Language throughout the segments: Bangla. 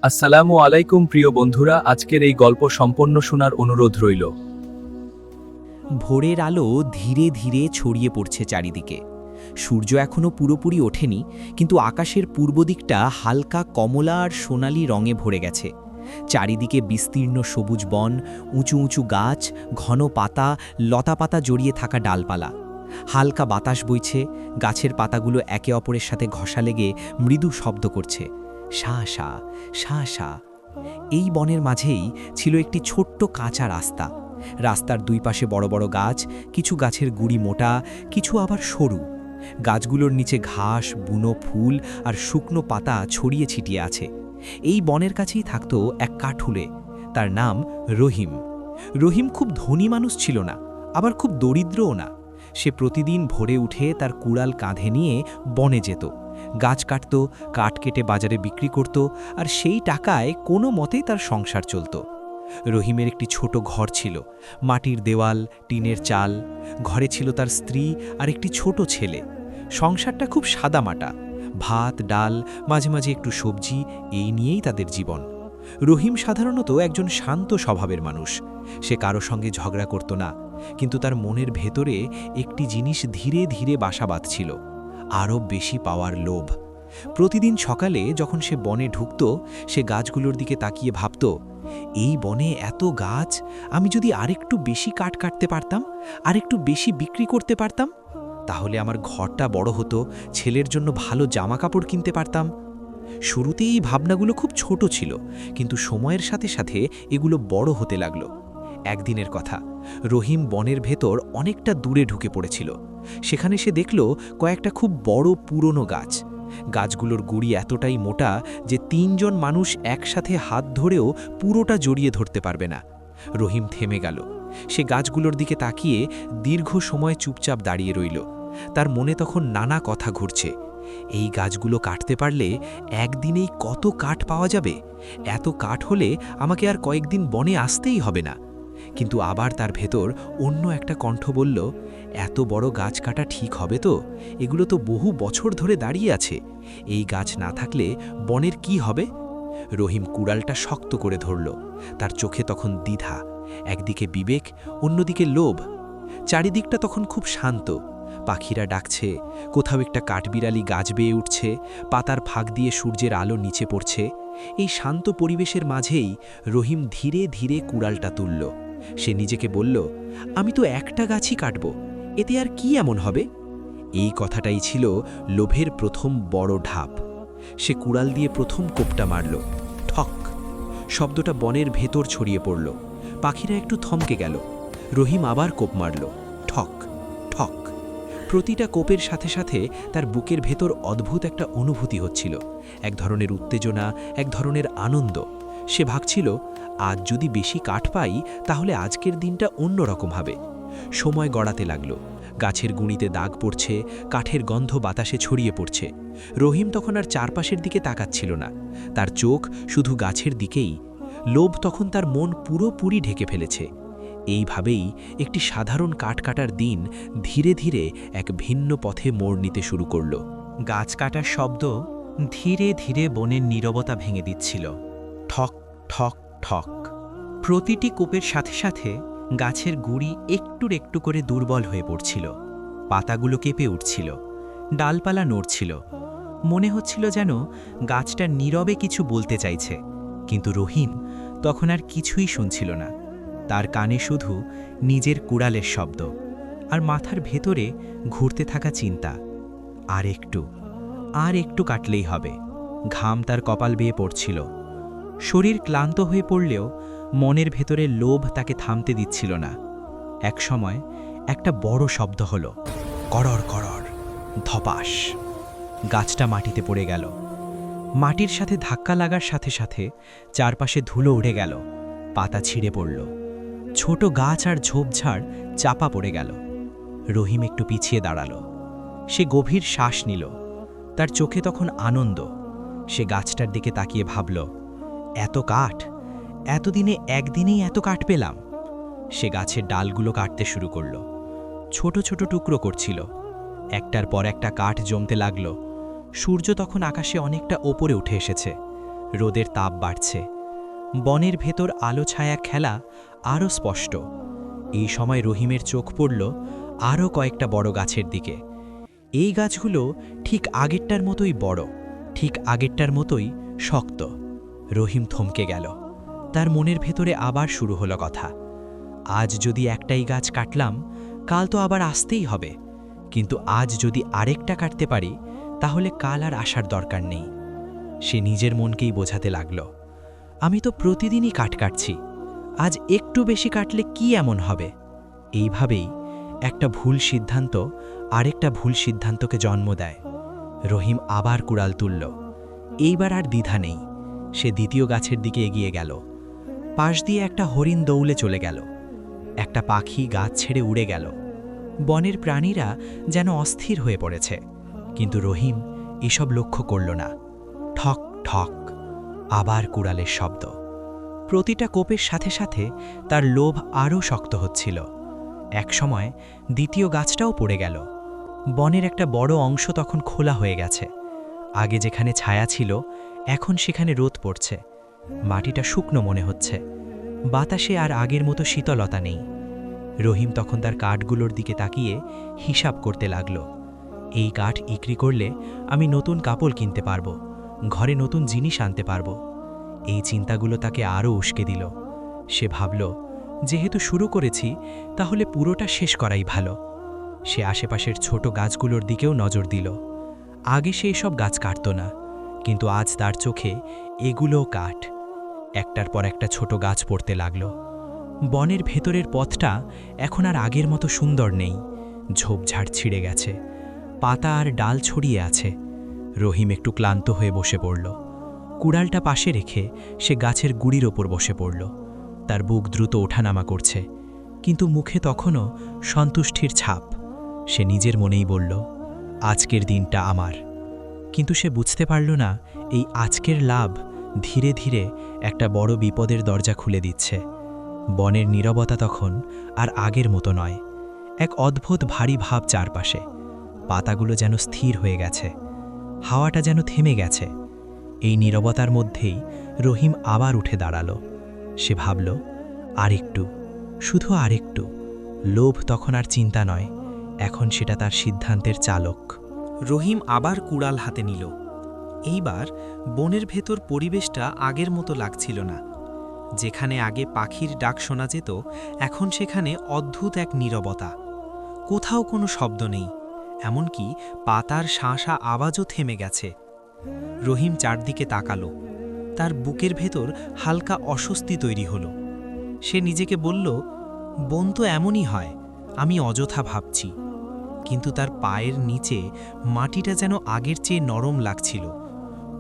আসসালামু আলাইকুম প্রিয় বন্ধুরা, আজকের এই গল্প সম্পূর্ণ শোনার অনুরোধ রইল। ভোরের আলো ধীরে ধীরে ছড়িয়ে পড়ছে চারিদিকে। সূর্য এখনো পুরোপুরি ওঠেনি, কিন্তু আকাশের পূর্ব দিকটা হালকা কমলা আর সোনালি রঙে ভরে গেছে। চারিদিকে বিস্তীর্ণ সবুজ বন, উঁচু উঁচু গাছ, ঘন পাতা, লতাপাতা জড়িয়ে থাকা ডালপালা। হালকা বাতাস বইছে, গাছের পাতাগুলো একে অপরের সাথে ঘষা লেগে মৃদু শব্দ করছে, শা শা শা শা। এই বনের মাঝেই ছিল একটি ছোট্ট কাঁচা রাস্তা। রাস্তার দুই পাশে বড় বড় গাছ, কিছু গাছের গুড়ি মোটা, কিছু আবার সরু। গাছগুলোর নিচে ঘাস, বুনো ফুল আর শুকনো পাতা ছড়িয়ে ছিটিয়ে আছে। এই বনের কাছেই থাকত এক কাঠুরে, তার নাম রহিম। রহিম খুব ধনী মানুষ ছিল না, আবার খুব দরিদ্রও না। সে প্রতিদিন ভোরে উঠে তার কুড়াল কাঁধে নিয়ে বনে যেত, গাছ কাটত, কাঠ কেটে বাজারে বিক্রি করত, আর সেই টাকায় কোনো মতেই তার সংসার চলত। রহিমের একটি ছোট ঘর ছিল, মাটির দেওয়াল, টিনের চাল। ঘরে ছিল তার স্ত্রী আর একটি ছোট ছেলে। সংসারটা খুব সাদামাটা, ভাত ডাল, মাঝে মাঝে একটু সবজি, এই নিয়েই তাদের জীবন। রহিম সাধারণত একজন শান্ত স্বভাবের মানুষ। সে কারো সঙ্গে ঝগড়া করত না, কিন্তু তার মনের ভেতরে একটি জিনিস ধীরে ধীরে বাসা বাঁধছিল, আরও বেশি পাওয়ার লোভ। প্রতিদিন সকালে যখন সে বনে ঢুকত, সে গাছগুলোর দিকে তাকিয়ে ভাবত, এই বনে এত গাছ, আমি যদি আরেকটু বেশি কাঠ কাটতে পারতাম, আরেকটু বেশি বিক্রি করতে পারতাম, তাহলে আমার ঘরটা বড় হতো, ছেলের জন্য ভালো জামা কাপড় কিনতে পারতাম। শুরুতে এই ভাবনাগুলো খুব ছোট ছিল, কিন্তু সময়ের সাথে সাথে এগুলো বড় হতে লাগলো। একদিনের কথা, রহিম বনের ভেতর অনেকটা দূরে ঢুকে পড়েছিল। সেখানে সে দেখল কয়েকটা খুব বড় পুরনো গাছ। গাছগুলোর গুড়ি এতটাই মোটা যে ৩ জন মানুষ একসাথে হাত ধরেও পুরোটা জড়িয়ে ধরতে পারবে না। রহিম থেমে গেল। সে গাছগুলোর দিকে তাকিয়ে দীর্ঘ সময় চুপচাপ দাঁড়িয়ে রইল। তার মনে তখন নানা কথা ঘুরছে। এই গাছগুলো কাটতে পারলে একদিনেই কত কাঠ পাওয়া যাবে, এত কাঠ হলে আমাকে আর কয়েকদিন বনে আসতেই হবে না। কিন্তু আবার তার ভেতর অন্য একটা কণ্ঠ বলল, এত বড় গাছ কাটা ঠিক হবে তো? এগুলো তো বহু বছর ধরে দাঁড়িয়ে আছে, এই গাছ না থাকলে বনের কি হবে? রহিম কুড়ালটা শক্ত করে ধরল। তার চোখে তখন দ্বিধা, একদিকে বিবেক, অন্যদিকে লোভ। চারিদিকটা তখন খুব শান্ত, পাখিরা ডাকছে, কোথাও একটা কাঠবিড়ালি গাছ বেয়ে উঠছে, পাতার ফাঁক দিয়ে সূর্যের আলো নিচে পড়ছে। এই শান্ত পরিবেশের মাঝেই রহিম ধীরে ধীরে কুড়ালটা তুলল। সে নিজেকে বলল, আমি তো একটা গাছই কাটব, এতে আর কি এমন হবে? এই কথাটাই ছিল লোভের প্রথম বড় ঢাপ। সে কুড়াল দিয়ে প্রথম কোপটা মারল, ঠক। শব্দটা বনের ভেতর ছড়িয়ে পড়ল। পাখিরা একটু থমকে গেল। রহিম আবার কোপ মারল, ঠক ঠক। প্রতিটা কোপের সাথে সাথে তার বুকের ভেতর অদ্ভুত একটা অনুভূতি হচ্ছিল, এক ধরনের উত্তেজনা, এক ধরনের আনন্দ। সে ভাবছিল, আজ যদি বেশি কাঠ পাই তাহলে আজকের দিনটা অন্যরকম হবে। সময় গড়াতে লাগলো, গাছের গুঁড়িতে দাগ পড়ছে, কাঠের গন্ধ বাতাসে ছড়িয়ে পড়ছে। রহিম তখন আর চারপাশের দিকে তাকাচ্ছিল না, তার চোখ শুধু গাছের দিকেই। লোভ তখন তার মন পুরোপুরি ঢেকে ফেলেছে। এইভাবেই একটি সাধারণ কাঠ কাটার দিন ধীরে ধীরে এক ভিন্ন পথে মোড় নিতে শুরু করল। গাছ কাটার শব্দ ধীরে ধীরে বনের নীরবতা ভেঙে দিচ্ছিল। ঠক ঠক ঠক। প্রতিটি কোপের সাথে সাথে গাছের গুঁড়ি একটুর একটু করে দুর্বল হয়ে পড়ছিল, পাতাগুলো কেঁপে উঠছিল, ডালপালা নড়ছিল। মনে হচ্ছিল যেন গাছটা নীরবে কিছু বলতে চাইছে, কিন্তু রহিম তখন আর কিছুই শুনছিল না। তার কানে শুধু নিজের কুড়ালের শব্দ, আর মাথার ভেতরে ঘুরতে থাকা চিন্তা, আর একটু কাটলেই হবে। ঘাম তার কপাল বেয়ে পড়ছিল। শরীর ক্লান্ত হয়ে পড়লেও মনের ভেতরে লোভ তাকে থামতে দিচ্ছিল না। এক সময় একটা বড় শব্দ হলো, করর করর, ধপাস। গাছটা মাটিতে পড়ে গেল। মাটির সাথে ধাক্কা লাগার সাথে সাথে চারপাশে ধুলো উড়ে গেল, পাতা ছিঁড়ে পড়ল, ছোট গাছ আর ঝোপঝাড় চাপা পড়ে গেল। রহিম একটু পিছিয়ে দাঁড়ালো। সে গভীর শ্বাস নিল। তার চোখে তখন আনন্দ। সে গাছটার দিকে তাকিয়ে ভাবল, এত কাঠ, এতদিনে একদিনেই এত কাঠ পেলাম। সে গাছের ডালগুলো কাটতে শুরু করল, ছোট ছোট টুকরো করছিল। একটার পর একটা কাঠ জমতে লাগল। সূর্য তখন আকাশে অনেকটা ওপরে উঠে এসেছে। রোদের তাপ বাড়ছে। বনের ভেতর আলো ছায়া খেলা আরও স্পষ্ট। এই সময় রহিমের চোখ পড়ল আরও কয়েকটা বড় গাছের দিকে। এই গাছগুলো ঠিক আগেরটার মতোই বড়, ঠিক আগেরটার মতোই শক্ত। রহিম থমকে গেল। তার মনের ভেতরে আবার শুরু হলো কথা। আজ যদি একটাই গাছ কাটলাম, কাল তো আবার আসতেই হবে। কিন্তু আজ যদি আরেকটা কাটতে পারি, তাহলে কাল আর আসার দরকার নেই। সে নিজের মনকেই বোঝাতে লাগল, আমি তো প্রতিদিনই কাটছি, আজ একটু বেশি কাটলে কি এমন হবে? এইভাবেই একটা ভুল সিদ্ধান্ত আরেকটা ভুল সিদ্ধান্তকে জন্ম দেয়। রহিম আবার কুড়াল তুলল। এইবার আর দ্বিধা নেই। সে দ্বিতীয় গাছের দিকে এগিয়ে গেল। পাশ দিয়ে একটা হরিণ দৌড়ে চলে গেল। একটা পাখি গাছ ছেড়ে উড়ে গেল। বনের প্রাণীরা যেন অস্থির হয়ে পড়েছে, কিন্তু রহিম এসব লক্ষ্য করল না। ঠক ঠক আবার কুড়ালের শব্দ। প্রতিটা কোপের সাথে সাথে তার লোভ আরও শক্ত হচ্ছিল। একসময় দ্বিতীয় গাছটাও পড়ে গেল। বনের একটা বড় অংশ তখন খোলা হয়ে গেছে। আগে যেখানে ছায়া ছিল, এখন সেখানে রোদ পড়ছে। মাটিটা শুকনো মনে হচ্ছে। বাতাসে আর আগের মতো শীতলতা নেই। রহিম তখন তার কাঠগুলোর দিকে তাকিয়ে হিসাব করতে লাগল। এই কাঠ বিক্রি করলে আমি নতুন কাপড় কিনতে পারবো, ঘরে নতুন জিনিস আনতে পারবো। এই চিন্তাগুলো তাকে আরও উস্কে দিল। সে ভাবল, যেহেতু শুরু করেছি, তাহলে পুরোটা শেষ করাই ভালো। সে আশেপাশের ছোট গাছগুলোর দিকেও নজর দিল। আগে সে এসব গাছ কাটত না, কিন্তু আজ তার চোখে এগুলোও কাঠ। একটার পর একটা ছোট গাছ পড়তে লাগল। বনের ভেতরের পথটা এখন আর আগের মতো সুন্দর নেই। ঝোপঝাড় ছিঁড়ে গেছে, পাতা আর ডাল ছড়িয়ে আছে। রহিম একটু ক্লান্ত হয়ে বসে পড়ল। কুড়ালটা পাশে রেখে সে গাছের গুড়ির ওপর বসে পড়ল। তার বুক দ্রুত ওঠানামা করছে, কিন্তু মুখে তখনও সন্তুষ্টির ছাপ। সে নিজের মনেই বলল, আজকের দিনটা আমার। কিন্তু সে বুঝতে পারল না, এই আজকের লাভ ধীরে ধীরে একটা বড় বিপদের দরজা খুলে দিচ্ছে। বনের নীরবতা তখন আর আগের মতো নয়। এক অদ্ভুত ভারী ভাব চারপাশে। পাতাগুলো যেন স্থির হয়ে গেছে, হাওয়াটা যেন থেমে গেছে। এই নীরবতার মধ্যেই রহিম আবার উঠে দাঁড়াল। সে ভাবল, আরেকটু, শুধু আরেকটু। লোভ তখন আর চিন্তা নয়, এখন সেটা তার সিদ্ধান্তের চালক। রহিম আবার কুড়াল হাতে নিল। এইবার বনের ভেতর পরিবেশটা আগের মতো লাগছিল না। যেখানে আগে পাখির ডাক শোনা যেত, এখন সেখানে অদ্ভুত এক নীরবতা। কোথাও কোনো শব্দ নেই, এমনকি পাতার শাঁসা আওয়াজও থেমে গেছে। রহিম চারদিকে তাকালো। তার বুকের ভেতর হালকা অস্বস্তি তৈরি হলো। সে নিজেকে বলল, বন তো এমনই হয়, আমি অযথা ভাবছি। কিন্তু তার পায়ের নিচে মাটিটা যেন আগের চেয়ে নরম লাগছিল।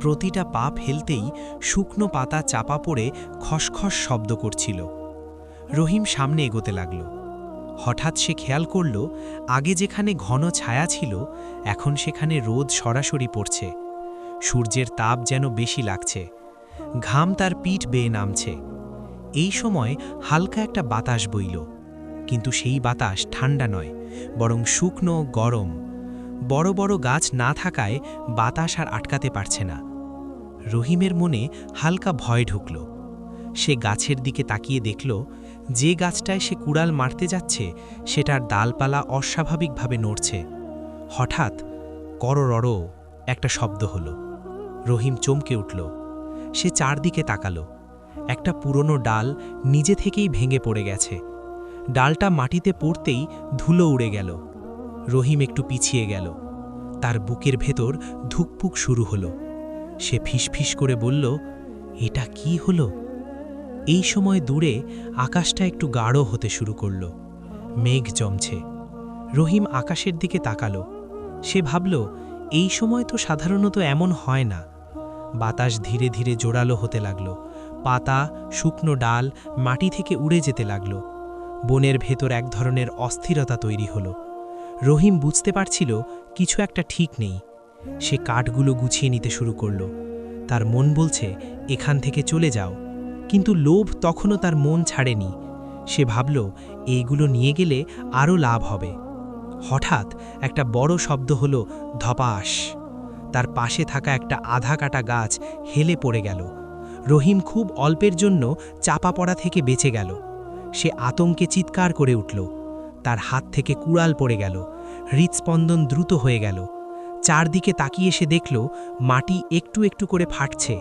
প্রতিটা পা ফেলতেই শুকনো পাতা চাপা পড়ে খসখস শব্দ করছিল। রহিম সামনে এগোতে লাগল। হঠাৎ সে খেয়াল করল, আগে যেখানে ঘন ছায়া ছিল, এখন সেখানে রোদ সরাসরি পড়ছে। সূর্যের তাপ যেন বেশি লাগছে। ঘাম তার পিঠ বেয়ে নামছে। এই সময় হালকা একটা বাতাস বইল, কিন্তু সেই বাতাস ঠান্ডা নয়, বরং শুকনো গরম। বড় বড় গাছ না থাকায় বাতাস আর আটকাতে পারছে না। রহিমের মনে হালকা ভয় ঢুকল। সে গাছের দিকে তাকিয়ে দেখল, যে গাছটায় সে কুড়াল মারতে যাচ্ছে সেটার ডালপালা অস্বাভাবিকভাবে নড়ছে। হঠাৎ কররড় একটা শব্দ হলো। রহিম চমকে উঠল। সে চারদিকে তাকালো। একটা পুরনো ডাল নিজে থেকেই ভেঙে পড়ে গেছে। ডালটা মাটিতে পড়তেই ধুলো উড়ে গেল। রহিম একটু পিছিয়ে গেল। তার বুকের ভেতর ধুকপুক শুরু হলো। সে ফিসফিস করে বলল, এটা কি হলো? এই সময় দূরে আকাশটা একটু গাঢ় হতে শুরু করল। মেঘ জমছে। রহিম আকাশের দিকে তাকালো। সে ভাবল, এই সময় তো সাধারণত এমন হয় না। বাতাস ধীরে ধীরে জোরালো হতে লাগল। পাতা, শুকনো ডাল মাটি থেকে উড়ে যেতে লাগল। বনের ভেতর এক ধরনের অস্থিরতা তৈরি হলো। রহিম বুঝতে পারছিল কিছু একটা ঠিক নেই। সে কাঠগুলো গুছিয়ে নিতে শুরু করল। তার মন বলছে, এখান থেকে চলে যাও, কিন্তু লোভ তখনও তার মন ছাড়েনি। সে ভাবল, এইগুলো নিয়ে গেলে আরও লাভ হবে। হঠাৎ একটা বড় শব্দ হলো, ধপাস। তার পাশে থাকা একটা আধা কাটা গাছ হেলে পড়ে গেল। রহিম খুব অল্পের জন্য চাপা পড়া থেকে বেঁচে গেল। সে আতঙ্কে চিৎকার করে উঠল। তার হাত থেকে কুড়াল পড়ে গেল। হৃৎস্পন্দন দ্রুত হয়ে গেল। চারদিকে তাকিয়ে সে দেখল মাটি একটু একটু করে ফাটছে,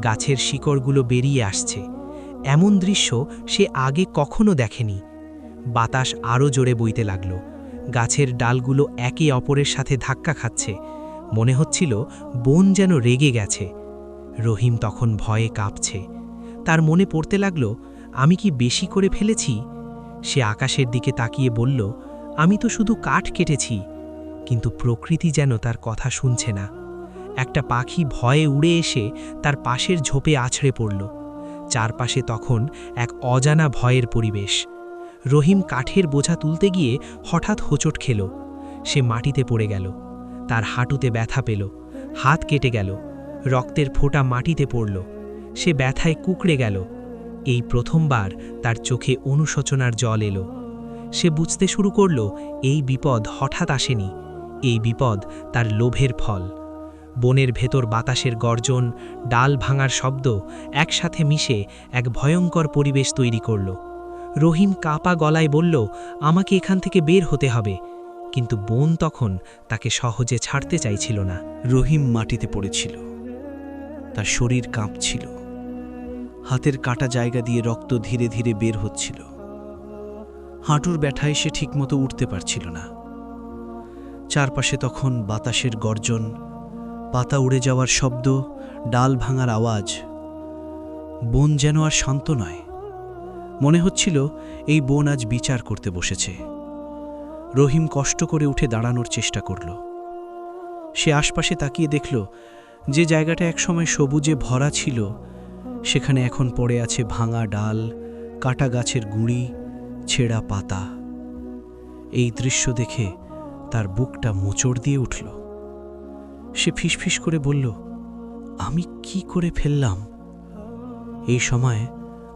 গাছের শিকড়গুলো বেরিয়ে আসছে। এমন দৃশ্য সে আগে কখনো দেখেনি। বাতাস আরও জোরে বইতে লাগল। গাছের ডালগুলো একে অপরের সাথে ধাক্কা খাচ্ছে। মনে হচ্ছিল বন যেন রেগে গেছে। রহিম তখন ভয়ে কাঁপছে। তার মনে পড়তে লাগল, আমি কি বেশি করে ফেলেছি? সে আকাশের দিকে তাকিয়ে বলল, আমি তো শুধু কাঠ কেটেছি। কিন্তু প্রকৃতি যেন তার কথা শুনছে না। একটা পাখি ভয়ে উড়ে এসে তার পাশের ঝোপে আছড়ে পড়ল। চারপাশে তখন এক অজানা ভয়ের পরিবেশ। রহিম কাঠের বোঝা তুলতে গিয়ে হঠাৎ হোঁচট খেল। সে মাটিতে পড়ে গেল। তার হাঁটুতে ব্যথা পেল। হাত কেটে গেল। রক্তের ফোঁটা মাটিতে পড়ল। সে ব্যথায় কুঁকড়ে গেল। এই প্রথমবার তার চোখে অনুশোচনার জল এলো। সে বুঝতে শুরু করল, এই বিপদ হঠাৎ আসেনি। এই বিপদ তার লোভের ফল। বনের ভেতর বাতাসের গর্জন, ডাল ভাঙার শব্দ একসাথে মিশে এক ভয়ঙ্কর পরিবেশ তৈরি করল। রহিম কাঁপা গলায় বলল, আমাকে এখান থেকে বের হতে হবে। কিন্তু বন তখন তাকে সহজে ছাড়তে চাইছিল না। রহিম মাটিতে পড়েছিল। তার শরীর কাঁপছিল। হাতের কাটা জায়গা দিয়ে রক্ত ধীরে ধীরে বের হচ্ছিল। হাঁটুর ব্যথায় সে ঠিকমতো উঠতে পারছিল না। চারপাশে তখন বাতাসের গর্জন, পাতা উড়ে যাওয়ার শব্দ, ডাল ভাঙার আওয়াজ। বন যেন আর শান্ত নয়। মনে হচ্ছিল এই বন আজ বিচার করতে বসেছে। রহিম কষ্ট করে উঠে দাঁড়ানোর চেষ্টা করল। সে আশপাশে তাকিয়ে দেখল, যে জায়গাটা একসময় সবুজে ভরা ছিল সেখানে এখন পড়ে আছে ভাঙা ডাল, কাটা গাছের গুঁড়ি, ছেঁড়া পাতা। এই দৃশ্য দেখে তার বুকটা মোচড় দিয়ে উঠল। সে ফিসফিস করে বলল, আমি কি করে ফেললাম? এই সময়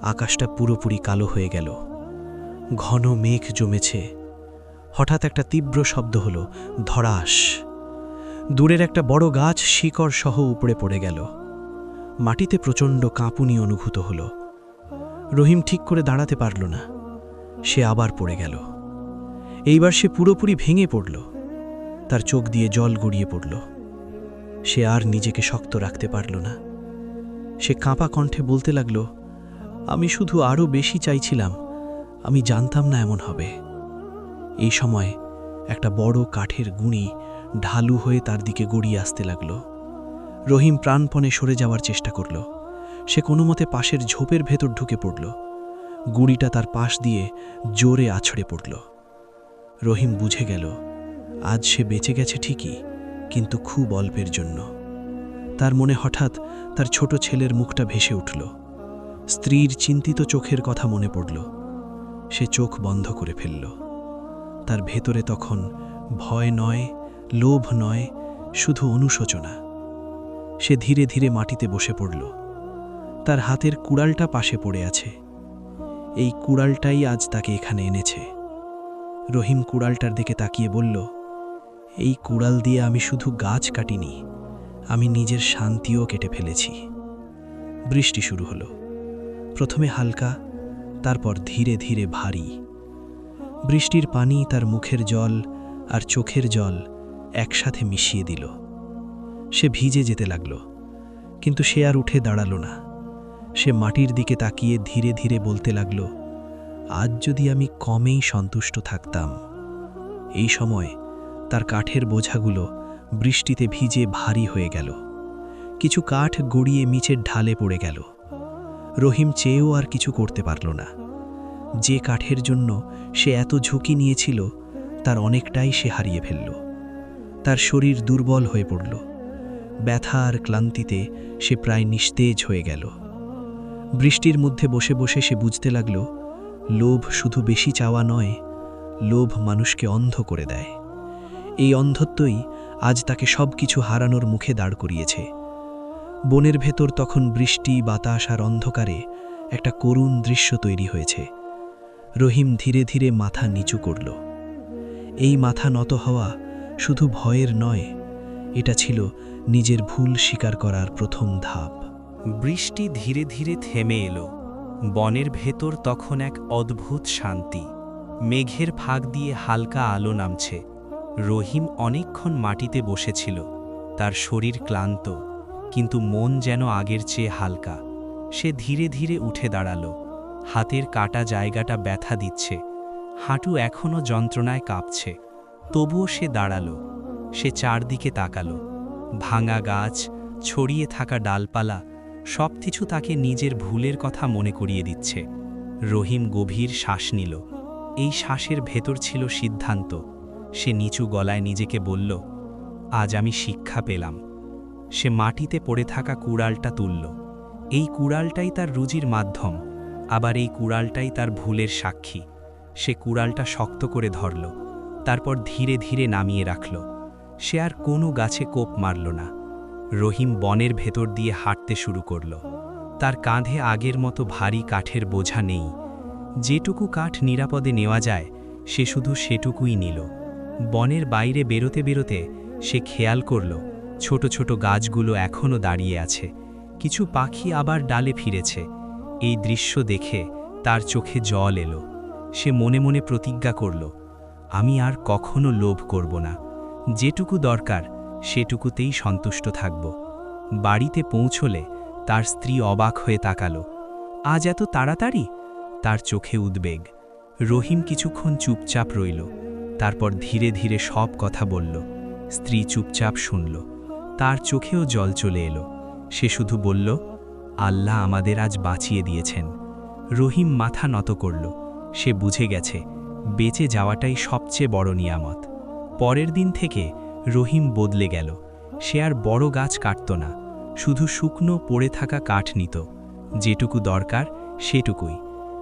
আকাশটা পুরোপুরি কালো হয়ে গেল। ঘন মেঘ জমেছে। হঠাৎ একটা তীব্র শব্দ হলো, ধড়াস। দূরের একটা বড় গাছ শিকড় সহ উপড়ে পড়ে গেল। মাটিতে প্রচণ্ড কাঁপুনি অনুভূত হল। রহিম ঠিক করে দাঁড়াতে পারল না। সে আবার পড়ে গেল। এইবার সে পুরোপুরি ভেঙে পড়ল। তার চোখ দিয়ে জল গড়িয়ে পড়ল। সে আর নিজেকে শক্ত রাখতে পারল না। সে কাঁপা কণ্ঠে বলতে লাগল, আমি শুধু আরও বেশি চাইছিলাম, আমি জানতাম না এমন হবে। এই সময় একটা বড় কাঠের গুঁড়ি ঢালু হয়ে তার দিকে গড়িয়ে আসতে লাগল। রহিম প্রাণপণে সরে যাওয়ার চেষ্টা করল। সে কোনো মতে পাশের ঝোপের ভেতর ঢুকে পড়ল। গুঁড়িটা তার পাশ দিয়ে জোরে আছড়ে পড়ল। রহিম বুঝে গেল, আজ সে বেঁচে গেছে ঠিকই, কিন্তু খুব অল্পের জন্য। তার মনে হঠাৎ তার ছোট ছেলের মুখটা ভেসে উঠল। স্ত্রীর চিন্তিত চোখের কথা মনে পড়ল। সে চোখ বন্ধ করে ফেলল। তার ভেতরে তখন ভয় নয়, লোভ নয়, শুধু অনুশোচনা। সে ধীরে ধীরে মাটিতে বসে পড়ল। তার হাতের কুড়ালটা পাশে পড়ে আছে। এই কুড়ালটাই আজ তাকে এখানে এনেছে। রহিম কুড়ালটার দিকে তাকিয়ে বলল, এই কুড়াল দিয়ে আমি শুধু গাছ কাটিনি, আমি নিজের শান্তিও কেটে ফেলেছি। বৃষ্টি শুরু হলো। প্রথমে হালকা, তারপর ধীরে ধীরে ভারী। বৃষ্টির পানি তার মুখের জল আর চোখের জল একসাথে মিশিয়ে দিল। সে ভিজে যেতে লাগল, কিন্তু সে আর উঠে দাঁড়ালো না। সে মাটির দিকে তাকিয়ে ধীরে ধীরে বলতে লাগল, আজ যদি আমি কমেই সন্তুষ্ট থাকতাম। এই সময় তার কাঠের বোঝাগুলো বৃষ্টিতে ভিজে ভারী হয়ে গেল। কিছু কাঠ গড়িয়ে নিচের ঢালে পড়ে গেল। রহিম চেয়েও আর কিছু করতে পারল না। যে কাঠের জন্য সে এত ঝুঁকি নিয়েছিল তার অনেকটাই সে হারিয়ে ফেলল। তার শরীর দুর্বল হয়ে পড়ল। ব্যথা আর ক্লান্তিতে সে প্রায় নিস্তেজ হয়ে গেল। বৃষ্টির মধ্যে বসে বসে সে বুঝতে লাগল, লোভ শুধু বেশি চাওয়া নয়, লোভ মানুষকে অন্ধ করে দেয়। এই অন্ধত্বই আজ তাকে সব কিছু হারানোর মুখে দাঁড় করিয়েছে। বনের ভেতর তখন বৃষ্টি, বাতাস আর অন্ধকারে একটা করুণ দৃশ্য তৈরি হয়েছে। রহিম ধীরে ধীরে মাথা নিচু করল। এই মাথা নত হওয়া শুধু ভয়ের নয়, এটা ছিল নিজের ভুল স্বীকার করার প্রথম ধাপ। বৃষ্টি ধীরে ধীরে থেমে এলো। বনের ভেতর তখন এক অদ্ভুত শান্তি। মেঘের ফাঁক দিয়ে হালকা আলো নামছে। রহিম অনেকক্ষণ মাটিতে বসেছিল। তার শরীর ক্লান্ত, কিন্তু মন যেন আগের চেয়ে হালকা। সে ধীরে ধীরে উঠে দাঁড়ালো। হাতের কাটা জায়গাটা ব্যথা দিচ্ছে, হাঁটু এখনও যন্ত্রণায় কাঁপছে। তবুও সে দাঁড়ালো। সে চারদিকে তাকালো। ভাঙা গাছ, ছড়িয়ে থাকা ডালপালা, সবকিছু তাকে নিজের ভুলের কথা মনে করিয়ে দিচ্ছে। রহিম গভীর শ্বাস নিল। এই শ্বাসের ভেতর ছিল সিদ্ধান্ত। সে নিচু গলায় নিজেকে বলল, আজ আমি শিক্ষা পেলাম। সে মাটিতে পড়ে থাকা কুড়ালটা তুলল। এই কুড়ালটাই তার রুজির মাধ্যম, আবার এই কুড়ালটাই তার ভুলের সাক্ষী। সে কুড়ালটা শক্ত করে ধরল, তারপর ধীরে ধীরে নামিয়ে রাখল। সে আর কোনো গাছে কোপ মারল না। রহিম বনের ভেতর দিয়ে হাঁটতে শুরু করল। তার কাঁধে আগের মতো ভারী কাঠের বোঝা নেই। যেটুকু কাঠ নিরাপদে নেওয়া যায় সে শুধু সেটুকুই নিল। বনের বাইরে বেরোতে বেরোতে সে খেয়াল করল ছোট ছোট গাছগুলো এখনও দাঁড়িয়ে আছে। কিছু পাখি আবার ডালে ফিরেছে। এই দৃশ্য দেখে তার চোখে জল এলো। সে মনে মনে প্রতিজ্ঞা করল, আমি আর কখনো লোভ করব না। যেটুকু দরকার সেটুকুতেই সন্তুষ্ট থাকব। বাড়িতে পৌঁছলে তার স্ত্রী অবাক হয়ে তাকালো। আজ এত তাড়াতাড়ি? তার চোখে উদ্বেগ। রহিম কিছুক্ষণ চুপচাপ রইল, তারপর ধীরে ধীরে সব কথা বলল। স্ত্রী চুপচাপ শুনল। তার চোখেও জল চলে এলো। সে শুধু বলল, আল্লাহ আমাদের আজ বাঁচিয়ে দিয়েছেন। রহিম মাথা নত করল। সে বুঝে গেছে বেঁচে যাওয়াটাই সবচেয়ে বড় নিয়ামত। পরের দিন থেকে রহিম বদলে গেল। সে আর বড় গাছ কাটত না, শুধু শুকনো পড়ে থাকা কাঠ নিত। যেটুকু দরকার সেটুকুই।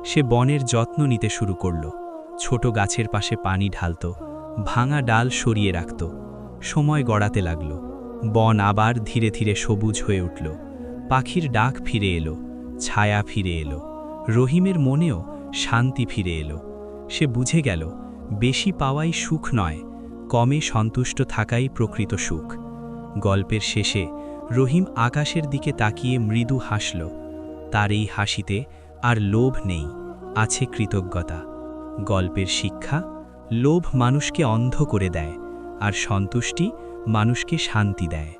সে বনের যত্ন নিতে শুরু করল। ছোট গাছের পাশে পানি ঢালত, ভাঙা ডাল সরিয়ে রাখত। সময় গড়াতে লাগল। বন আবার ধীরে ধীরে সবুজ হয়ে উঠল। পাখির ডাক ফিরে এলো, ছায়া ফিরে এলো। রহিমের মনেও শান্তি ফিরে এলো। সে বুঝে গেল বেশি পাওয়াই সুখ নয়, কমে সন্তুষ্ট থাকাই প্রকৃত সুখ। গল্পের শেষে রহিম আকাশের দিকে তাকিয়ে মৃদু হাসল। তার এই হাসিতে আর লোভ নেই, আছে কৃতজ্ঞতা। গল্পের শিক্ষা, লোভ মানুষকে অন্ধ করে দেয়, আর সন্তুষ্টি মানুষকে শান্তি দেয়।